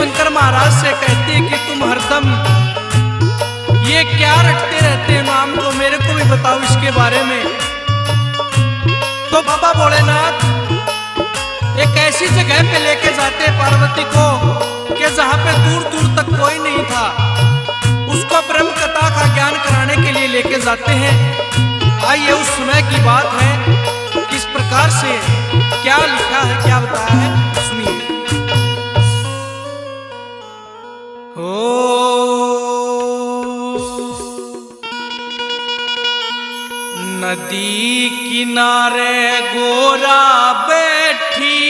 शंकर महाराज से कहती कि तुम हरदम ये क्या रटते रहते हो नाम को, मेरे को भी बताओ इसके बारे में। तो बाबा भोलेनाथ एक ऐसी जगह पे लेके जाते पार्वती को कि जहां पे दूर दूर तक कोई नहीं था, उसको ब्रह्म कथा का ज्ञान कराने के लिए लेके जाते हैं। आइए उस समय की बात है, किस प्रकार से क्या लिखा है, क्या बताया है, सुनिए। नदी किनारे गोरा बैठी,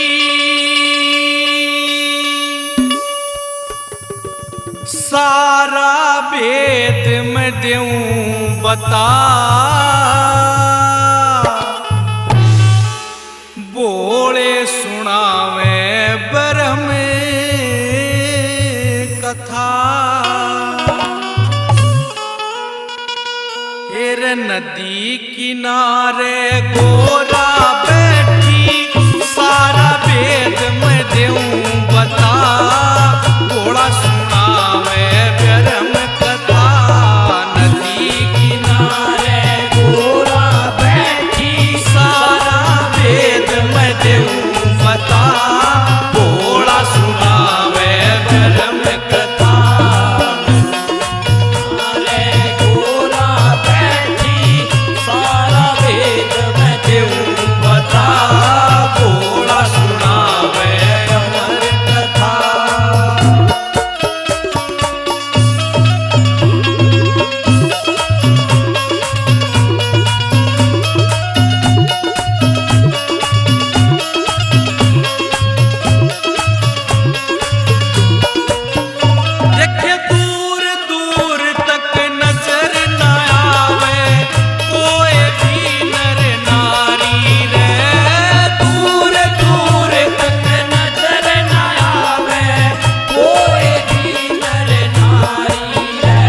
सारा भेद मैं दूं बता, बोले सुनावे ब्रह्म कथा। हेर नदी किनारे गोरा बैठी, सारा भेद मैं दूं बता, बोला सुनावे ब्रह्म कथा। नदी किनारे गोरा बैठी, सारा भेद मैं दूं बता, बोला सुनावे ब्रह्म कथा। किनारे गोरा बैठी, सारा भेद मैं दूं बता, बोला सुनावे अमर कथा। देखे दूर दूर तक नजर न आवे, कोई भी नर नारी रे। दूर दूर तक नजर न आवे, कोई भी नर नारी रे।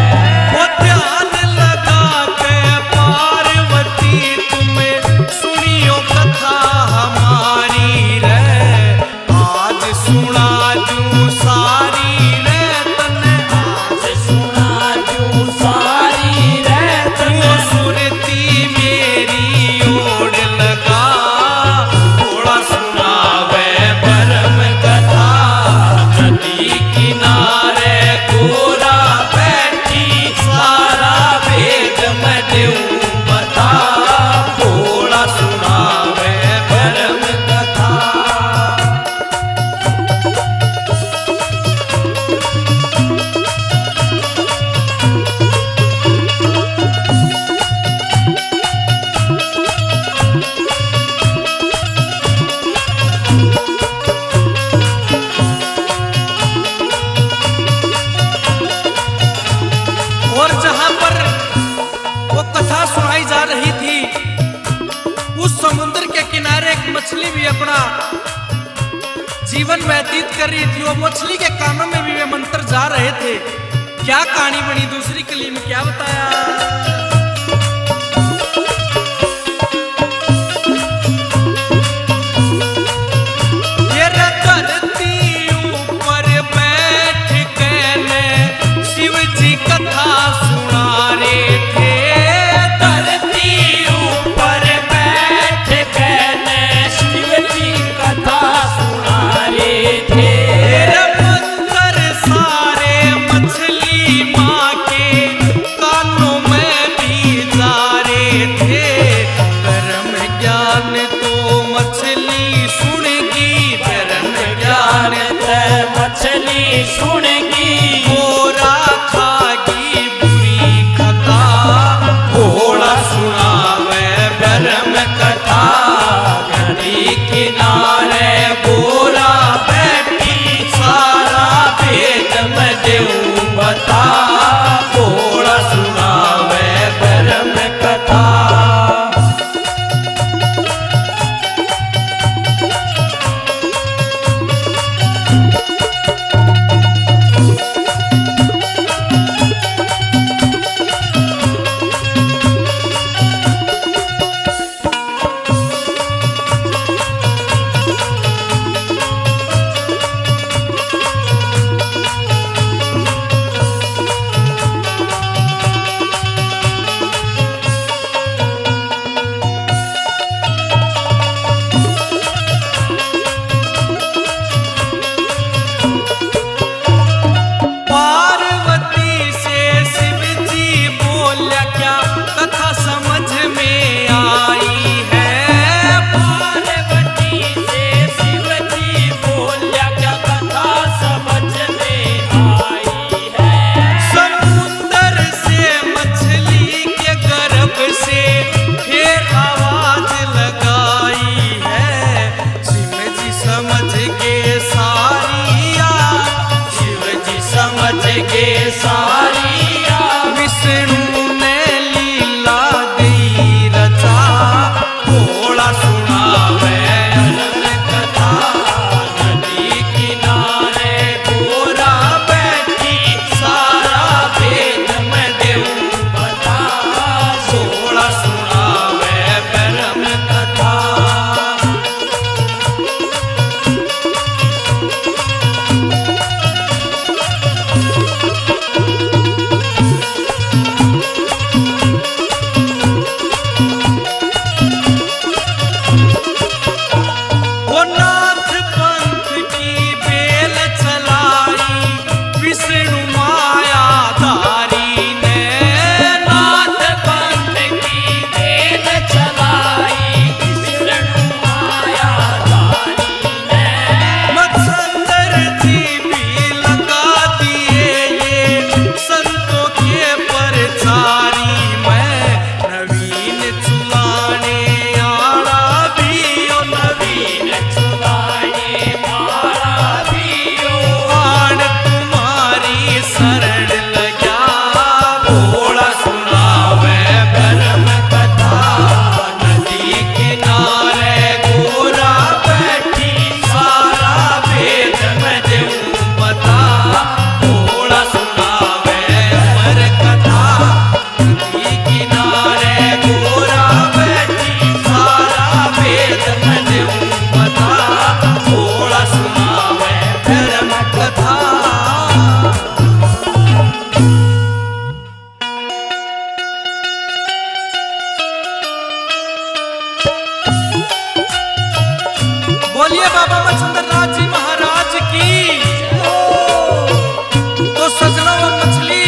वो ध्यान लगा के पार्वती तुम्हें सुनियो कथा हमारी रे। आज सुना दूं सारी रे तने, आज सुना दूं सारी रे तने, सुरती मेरी ओर लगा, थोड़ा सुनावे ब्रह्म कथा। नदी किनारे गोरा बैठी, सारा भेद मैं दूं बता, थोड़ा सुनावे ब्रह्म कथा। और जहां पर वो कथा सुनाई जा रही थी, उस समुद्र के किनारे एक मछली भी अपना जीवन व्यतीत कर रही थी। वो मछली के कानों में भी वे मंत्र जा रहे थे। क्या कहानी बनी दूसरी कली में, क्या बताया। ये धरती ऊपर बैठ के ने शिव जी कथा सुना रहे थे। धरती ऊपर बैठ के ने शिव जी कथा सुना रहे थे। मंत्र सारे मछली माँ के कानों में भी जा रहे थे। ब्रह्म ज्ञान तो मछली सुनेगी, ब्रह्म ज्ञान तो मछली सुनेगी, गोरा खागी बुरी कथा, भोला सुनावे ब्रह्म कथा। नदी किनारे गोरा बैठी, सारा भेद मैं दूं बता, भोला सुनावे ब्रह्म कथा। गे सारिया, शिव जी समझ गे सारिया, विष्णु ने लीला दी रचा, थोड़ा सुनावे अलग कथा। नदी किनारे गोरा बैठी, सारा वेद मैं देऊं बता। थोड़ा सुनावे परम कथा। वो नाथ पंथ की बेल चलाई, विष्णु माया धारी ने, नाथ पंथ की बेल चलाई, विष्णु माया धारी ने। मत्संदर जी भी लगा दिए ये संतों के परचारी, मैं नवीन चुलाने आड़ा भी ओ नवीन चुलाने मारा दियो, आड़ तुम्हारी शरण लग्या, थोड़ा सुनावे परम कथा। नदी किनारे गोरा बैठी, सारा वेद मैं देऊं बता। थोड़ा सुनावे अमर कथा। नदी किनारे गोरा बैठी, सारा वेद मैं देऊं बता। थोड़ा सुनावे परम कथा। बोलिए बाबा मच्छिंद्रनाथ जी महाराज की। तो सजनों वो मछली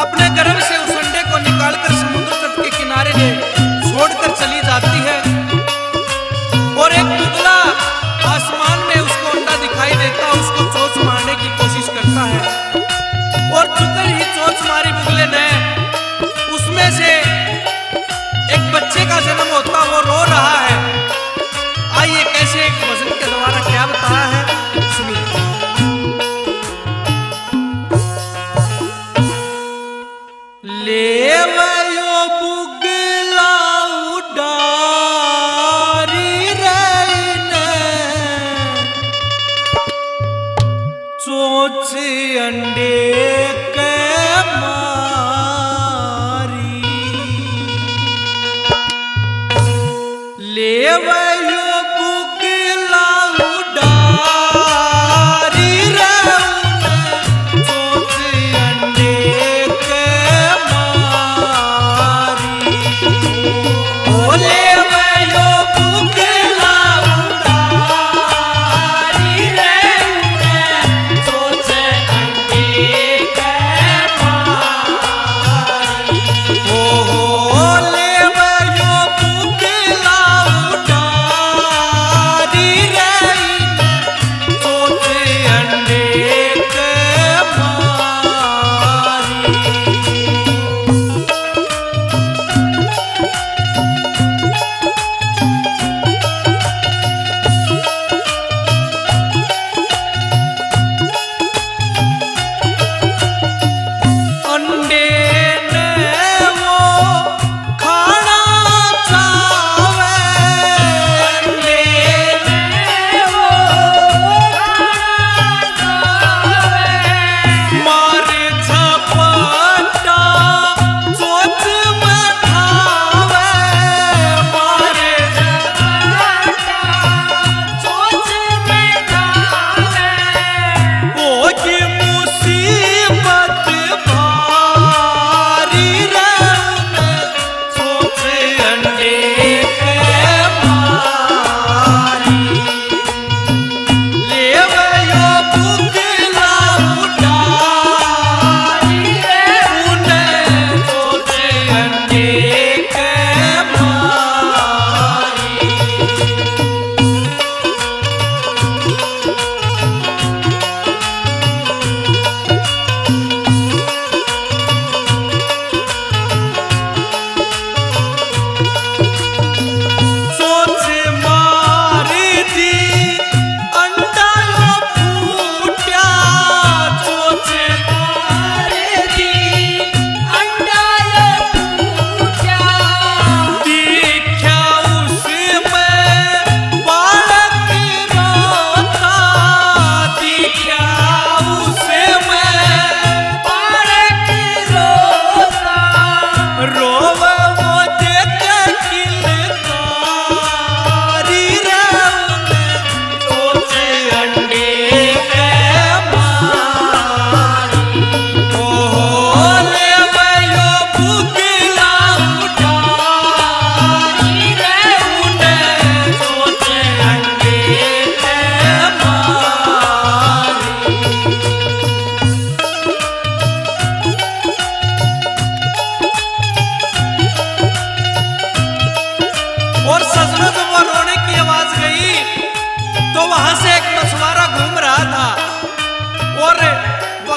अपने गर्भ से उस अंडे को निकालकर समुद्र तट के किनारे ले छोड़कर चली जाती है, और एक पुतला आसमान में उसको अंडा दिखाई देता, उसको चोंच मारने की कोशिश करता है, और चुकर ही चोंच मारी बुगले ने, उसमें से एक बच्चे का जन्म होता, वो रो रहा है। आइए कैसे एक भजन के द्वारा क्या बताया है सुनिए। लेवयो बुगला उडारी रैने, चोंच अंडे के मारी, लेवयो बुगला उडारी रैने, चोंच अंडे के मारी। ओ लेवयो बुगला उडारी रैने, चोंच अंडे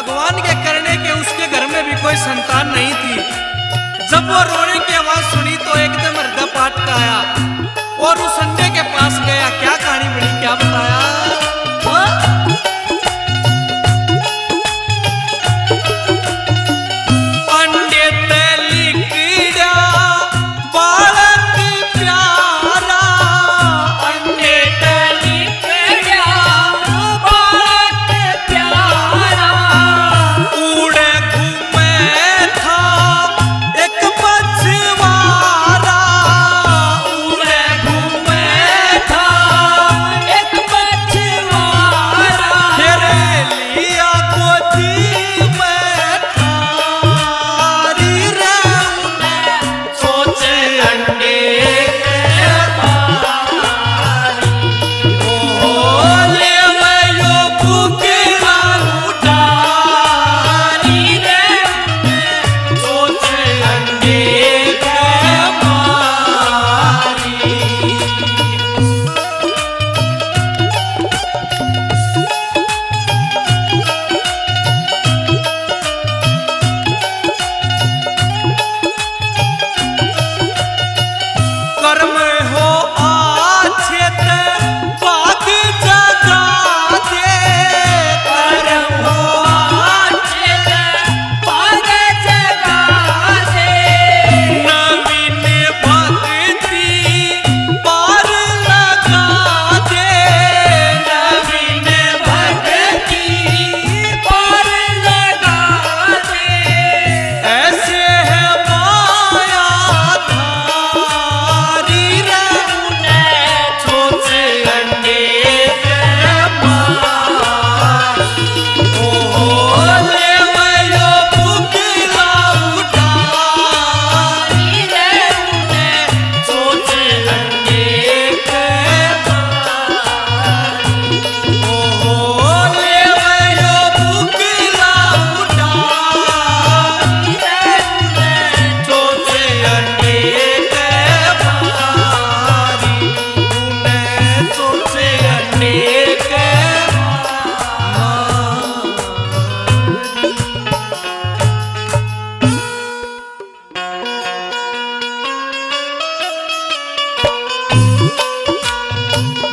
भगवान के करने के उसके घर में भी कोई संतान नहीं थी। जब वो रोने की आवाज सुनी तो एकदम हृदय फाट का आया और उस अंडे के पास गया। क्या कहानी बनी, क्या बताया?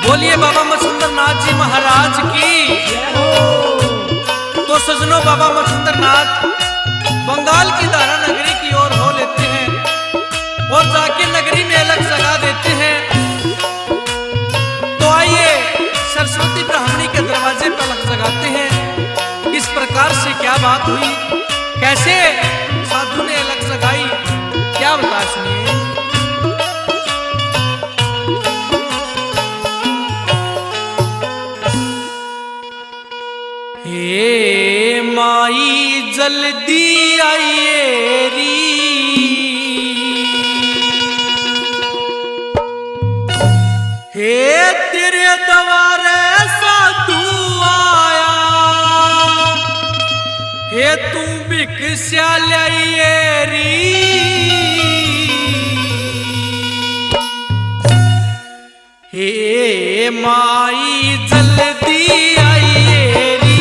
बोलिए बाबा मछुंदर नाथ जी महाराज की। तो सजनों, बाबा मछुंदर नाथ बंगाल की दारा नगरी की ओर हो लेते हैं और जाके नगरी में अलग जगा देते हैं। तो आइए सरस्वती ब्राह्मणी के दरवाजे पर अलग जगाते हैं। इस प्रकार से क्या बात हुई, कैसे साधु ने अलग जगाई, क्या बता सुनिए। हे माई जल्दी आइए री, हे तेरे द्वारे साधु आया, हे तू भिक्षा लाइए री। हे माई जल्दी आइए री,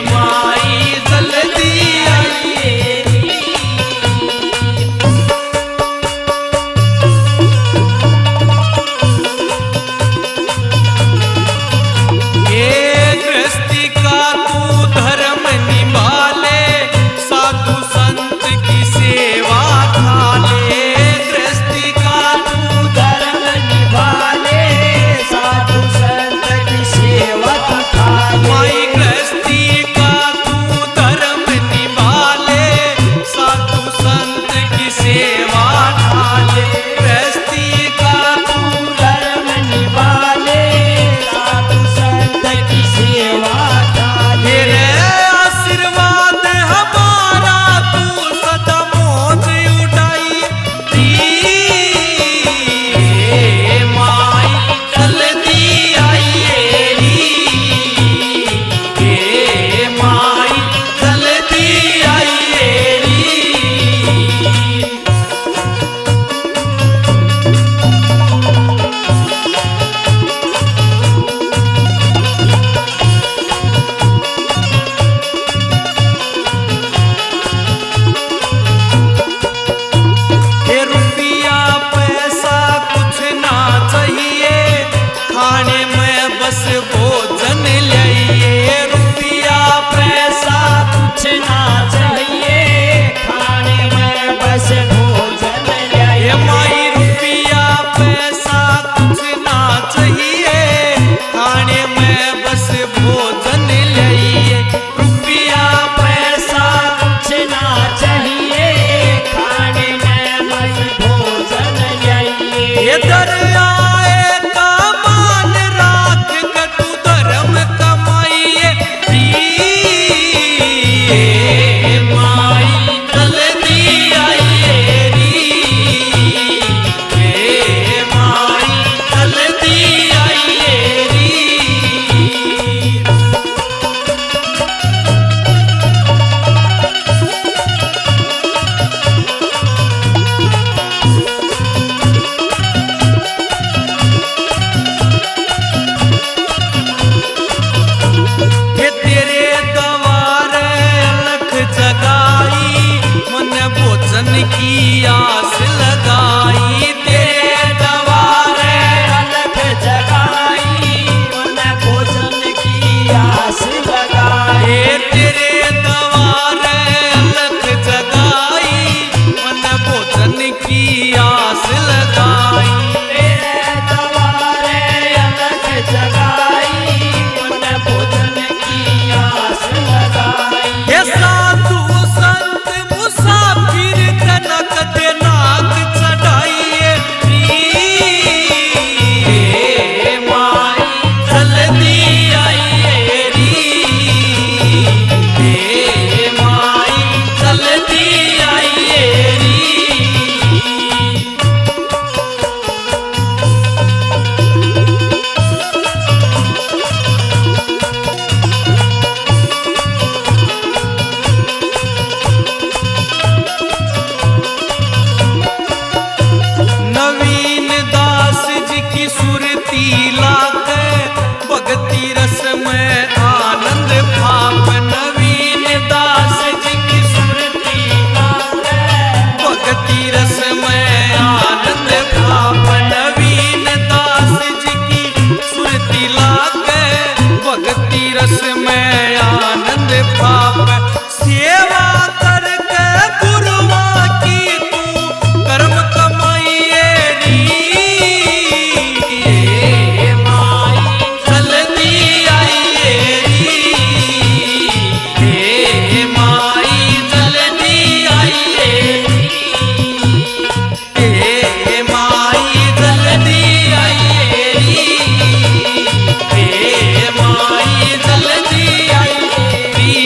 माई की आस लगाई, तेरे द्वारे अलख जगाई, उन्हें भोजन की आस लगाई। तेरे द्वारे अलख जगाई, मन भोजन की आस लगाई। तेरे द्वारे अलख जगाई, उन्हें भोजन की आस लगाई। ये साधु संत मुसाफिर कनक दे नाक चढ़ाइए, हे माई जल्दी आइए री, हे माई जल्दी आइए री। नवीन दास जी की सुरती लाके, भक्ति रस में आनंद भाप। नवीन दास जी की सुरती लाके, भक्ति रस में आनंद भाप। नवीन दास जी की सुरती लाके, भक्ति रस में आनंद भाप। सेवा करके गुरुआ की तू कर्म कमाइए री, हे माई जल्दी आइए री, हे माई जल्दी आइए री, हे माई जल्दी आइए री, हे माई जल्दी आइए री।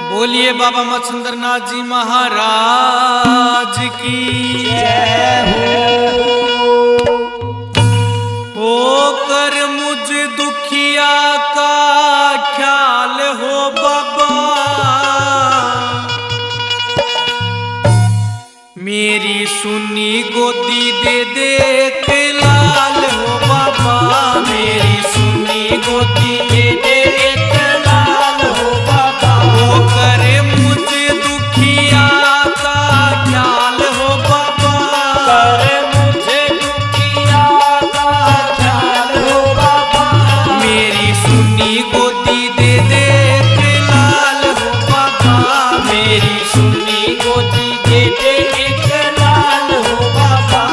बोलिए बाबा मच्छिंद्रनाथ जी महाराज की जय हो। कर मुझ दुखिया का ख्याल हो बाबा, मेरी सुनी गोदी दे देख लाल हो बाबा, मेरी सुनी गोदी दे देख लाल हो बाबा। वो करे मुझ दुखिया का ख्याल हो बाबा, करे मुझे दुखिया का ख्याल हो बाबा, मेरी सुनी गोदी दे देख लाल हो बाबा, मेरी सुनी गोदी दे दे एक लाल हो बाबा।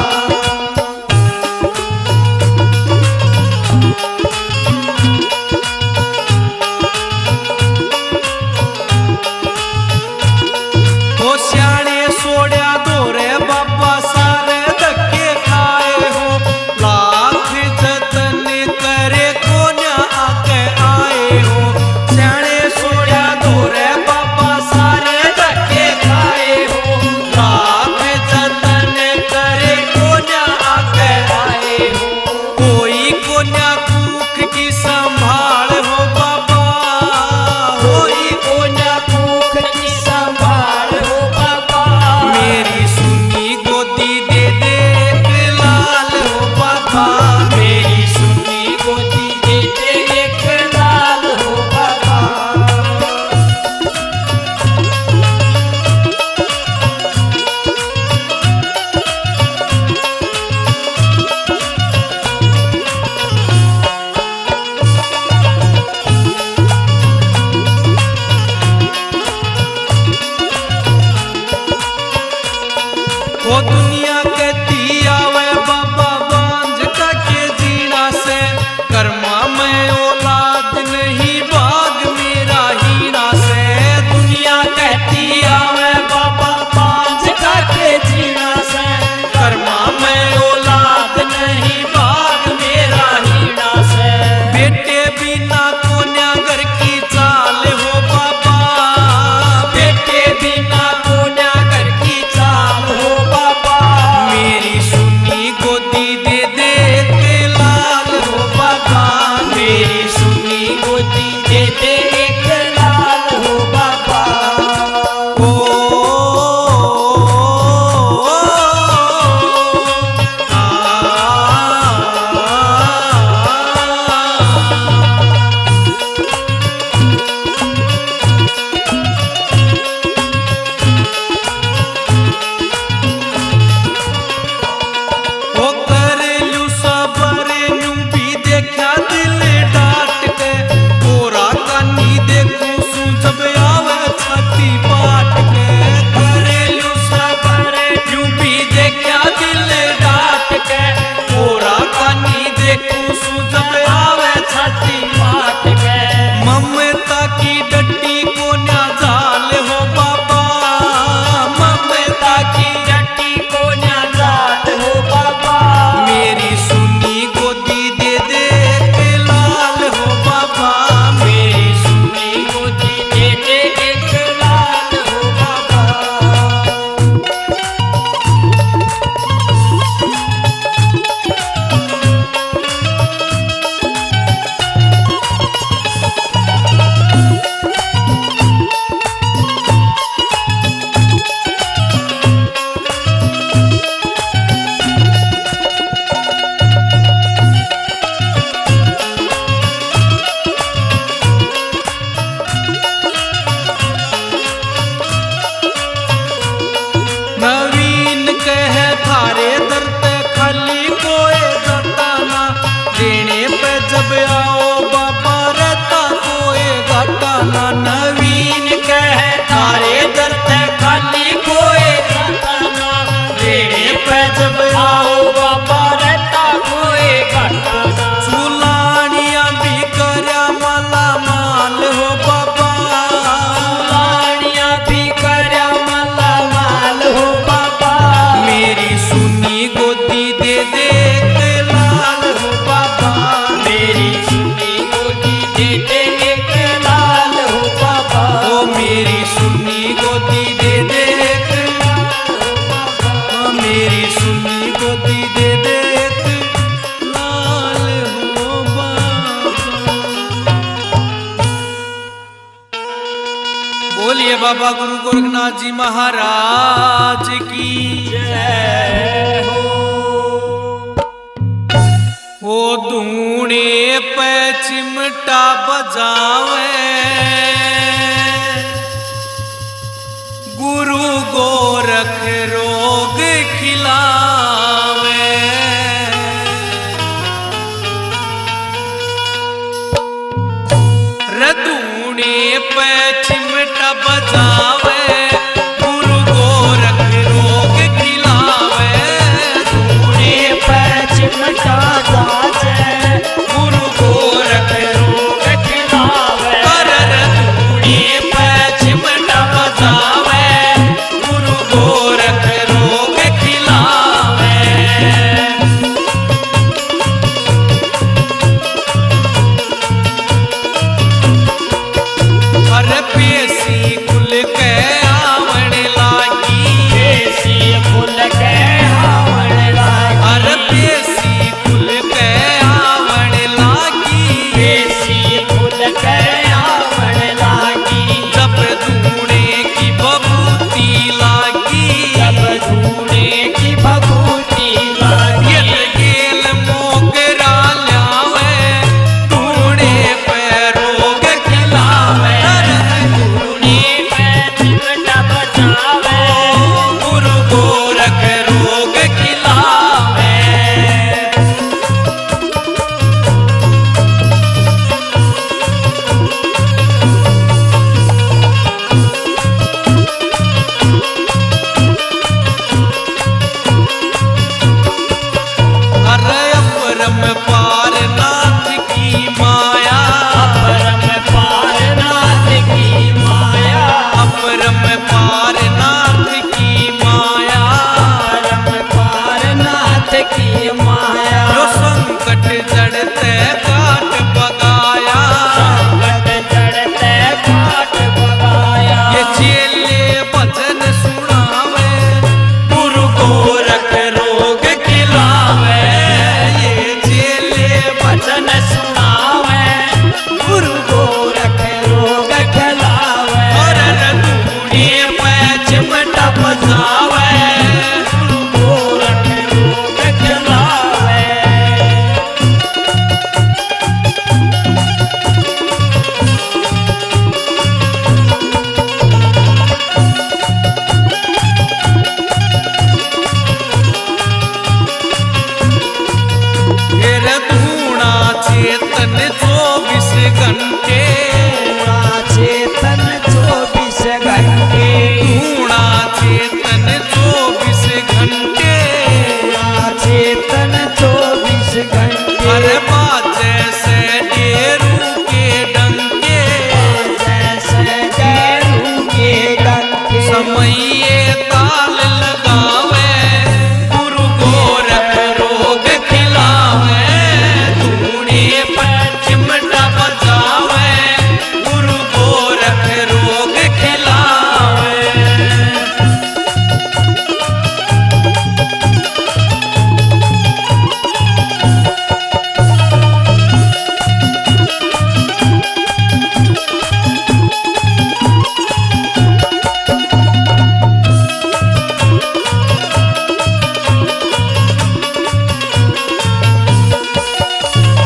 बाबा गुरु गोरखनाथ जी महाराज की जय हो। ओ धूणे पे चिमटा बजावे गुरु गोरख रोग खिलावे। रधूणे पे चिमटा बजावे गुरु गोरख रोग खिलावे। धूणे पे चिमटा बाजे गुरु गोरख रोग खिलावे। रधूणे पे चिमटा बजावे गुरु गोरख रोग खिलावे। अरे पेशी खुल के आवण लागी, पेशी खुल के आवण लागी। अरे पेशी खुल के आवण लागी, पेशी खुल के आवण लागी। जब धूणे की बबूती लागी, जब धूणे की भभूति लागी। ये गेल मोगरा ल्यावे धूणे पे रोग खिलावे। धूणे पे चिमटा बजावे गुरु गोरख रोग खिलावे। अरे अपरम पार नाथ की माया, परम पारनाथ की माया। अपरम पार नाथ की माया। परम पारनाथ की माया। जो संकट जड़ते काट बगाया, संकट चढ़ते काट बगाया। ये चेले भजन सुनावे गुरु गोरख रोग खिलावे। ये चेले भजन भजन सुनावे गुरु गोरख रोग खिलावे। और रधूणे पे चिमटा बजावे गुरु गोरख रोग खिलावे। फिर धूणा चेतन 24 घंटे, चेतन 24 घंटे। धूणा चेतन 24 घंटे। चेतन 24 घंटे। अरे बाजे से डेरू के डंके, जैसे गैरू के डंके। समये ताल लगावे गुरु गोरख रोग खिलावे। धूणे पर चिमटा बजावे गुरु गोरख रोग खिलावे।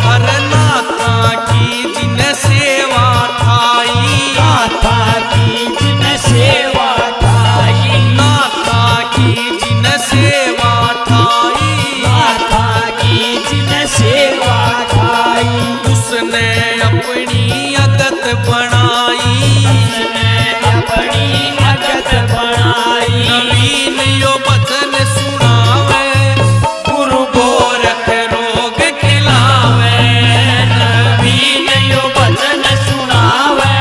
अरे नाथा की जिन सेवा ठाई, गाथा की जिन सेवा ठाई। नाथा की जिन सेवा ठाई। गाथा की जिन सेवा ठाई। उसने अपनी अगत बनाई, उसने अपनी अगत बनाई। नवीन यो भजन सुनावे गुरु गोरख रोग खिलावे। नवीन यो भजन सुनावे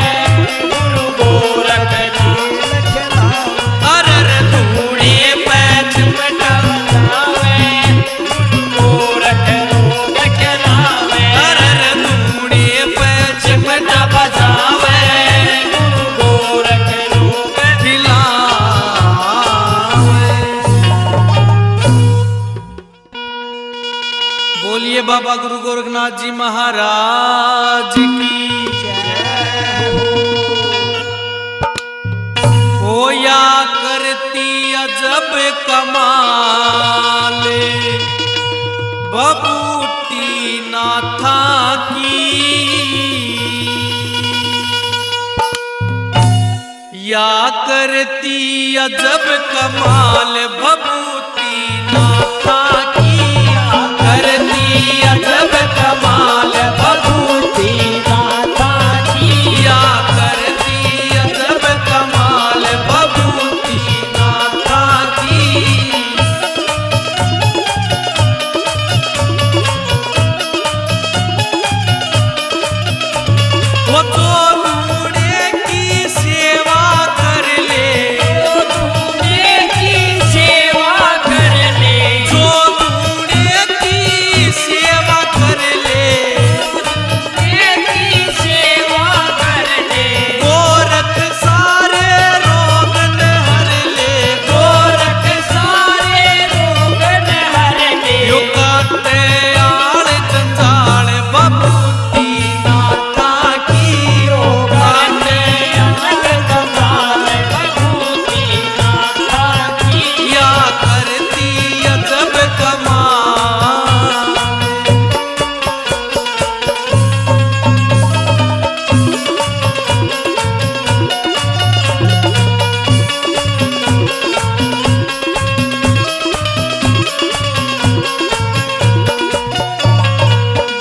गुरु गोरख रोग खिलावे। अरर धूणे पे चिमटा खिलावे गुरु गोरख रोग खिलावे। अरर धूणे पे चिमटा बजावे गुरु गोरख रोग खिलावे। बोलिए बाबा गुरु गोरखनाथ जी महाराज की जय हो। या करती अजब कमाल भभूति नाथा की, या करती अजब कमाल भभूति नाथा की, या करती अजब कमाल भभूति नाथा की। वो तो ढूंढे की सेवा कर ले, जो ढूंढे की सेवा कर ले, जो ढूंढे की सेवा कर ले, ढूंढे की सेवा कर ले, गोरख सारे रोग न हर ले, गोरख सारे रोग न हर ले, यो काटे आड़ जंजाल भभूति नाथा की, यो काटे आड़ जंजाल भभूति नाथा की, या करती अजब कमाल।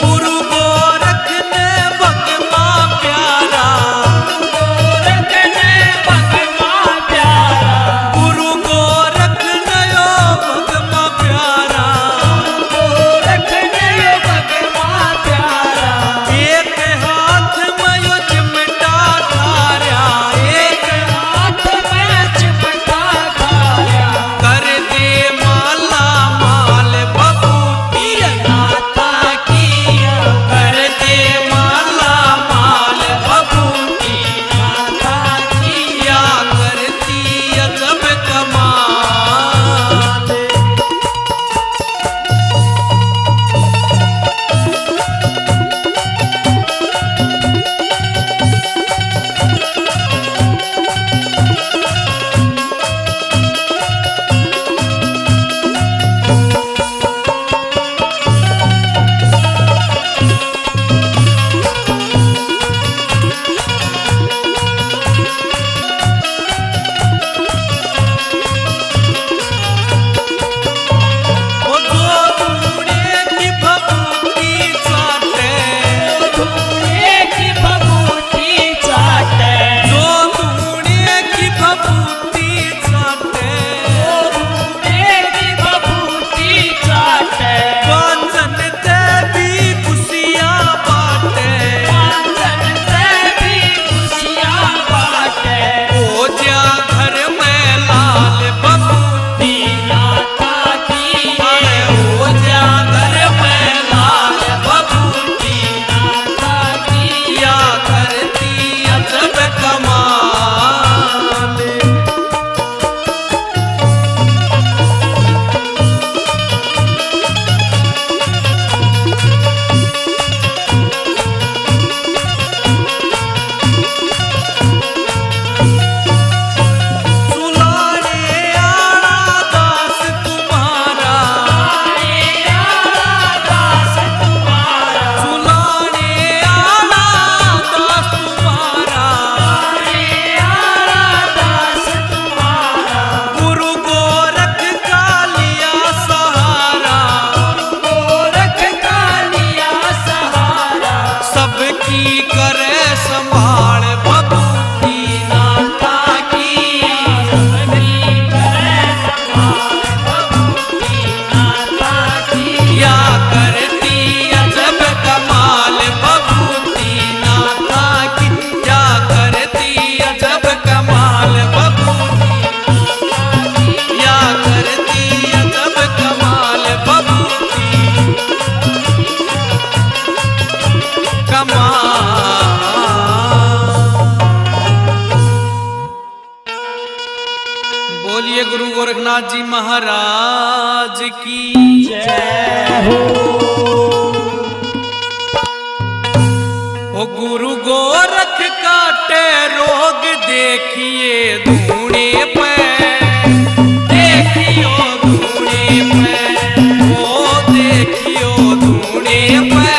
गुरु गोरख ने भगवा प्यारा, गोरख ने भगवा प्यारा, गुरु गोरख ने यो भगवा प्यारा, गोरख ने भगवा प्यारा, एक हाथ में यो चिमटा धार्या, एक हाथ में चिमटा धार्या, कर दे माला माल भभूति नाथा की, कर दे माला माल भभूति नाथा की, या करती अजब कमाल। वो जो ढूंढे की भभूति चाटे, ढूंढे की भभूति चाटे, जो ढूंढे की भभूति चाटे, ढूंढे की भभूति चाटे, पांचन ते भी खुशियां बाटे, पांचन से भी खुशियां बाटे, ओ जा घर में लाल भभूति नाथा की, ओ जा घर में लाल भभूति नाथा की, या करती अजब कमाल। सुलाने आड़ा दास तुम्हारा, दास तुम्हारा, सुलाने आड़ा दास तुम्हारा, दास तुम्हारा, गुरु गोरख का लिया सहारा, गोरख का लिया सहारा, सबकी करे संभाल भभूति नाथा की, सबकी करे संभाल भभूति नाथा की, या करती अजब कमाल भभूति नाथा की, या करती अजब कमाल भभूति, या करती अजब कमाल भभूति बोलिए गुरु गोरखनाथ जी महाराज की जय हो। ओ गुरु गोरख काटे रोग देखिए धूणे पे, देखियो धूणे पे, ओ देखियो धूणे पे,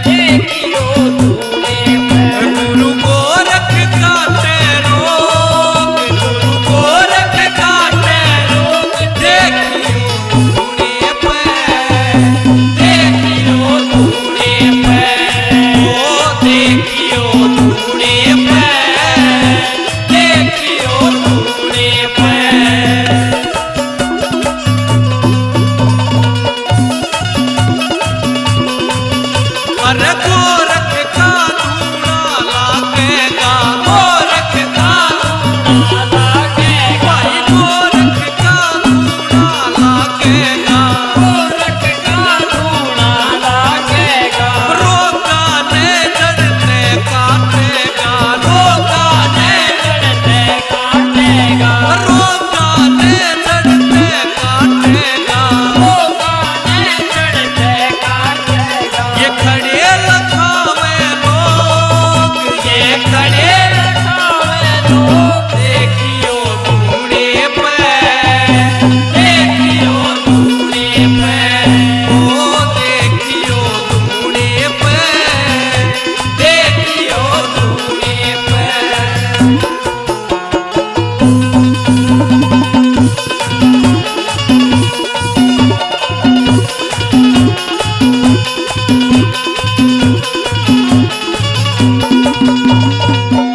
देखियो धूने पे, गुरु गोरख काटे रोग अरे गोरख का धूना लागेगा, गोरख का धूना लागेगा, भाई गोरख का धूना लागेगा, गोरख का धूना लागेगा, रोगा ने जड़ते काटेगा, रोगा ने जड़ते काटेगा, रोगा ने जड़ते काटेगा, रोगा ने जड़ते काटेगा। ये खड़े लखावे लोग, ये खड़े रखावे लोग, देखियो धूने पे, देखियो धूने पे, ओ देखियो धूने पे, देखियो धूने पे।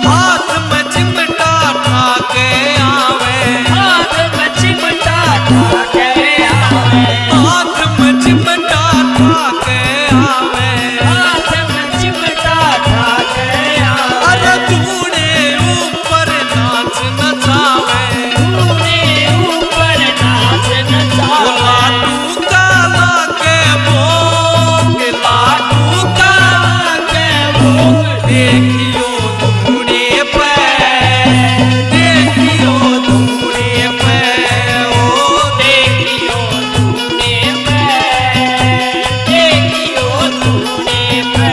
हाथ में चिमटा ठाके आवे, हाथ में चिमटा ठाके आवे, हाथ में चिमटा ठाके आवे, हाथ में चिमटा ठाके आवे, अरे धूने ऊपर नाच नचावे, धूने ऊपर नाच वो नचावे, लाडू काला के भोग, लाडू काला के भोग, देखियो धूने पे, देखियो धूने पे, ओ देखियो धूने पे, देखियो धूने पे।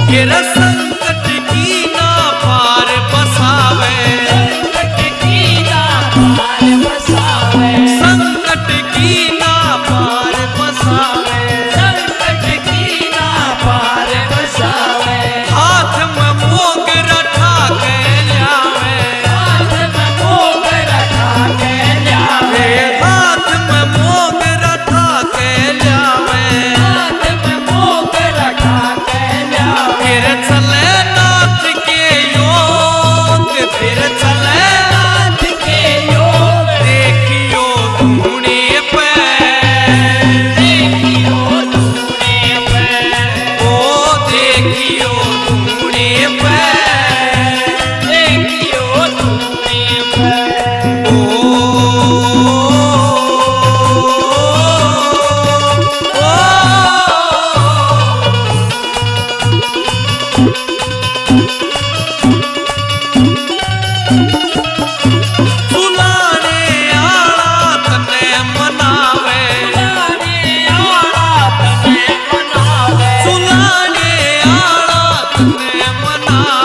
तेरा संकट की ना पार बसावे, संकट की ना पार बसावे, संकट की ना पार बसावे, संकट की ना पार बसावे, हाथ में मोग रखा के लावे, हाथ में मोग रखा के लावे, हाथ में मोग रखा के लावे, हाथ में मोग रखा के लावे। फिर चले नाथ के योग, फिर चले नाथ के योग, देखियो धूने पे, देखियो धूने पे, ओ देखियो धूने पे, देखियो धूने पे। ओ सुलाने आला तने मनावे, लाने आला तने मनावे, सुलाने आला तने मनावे,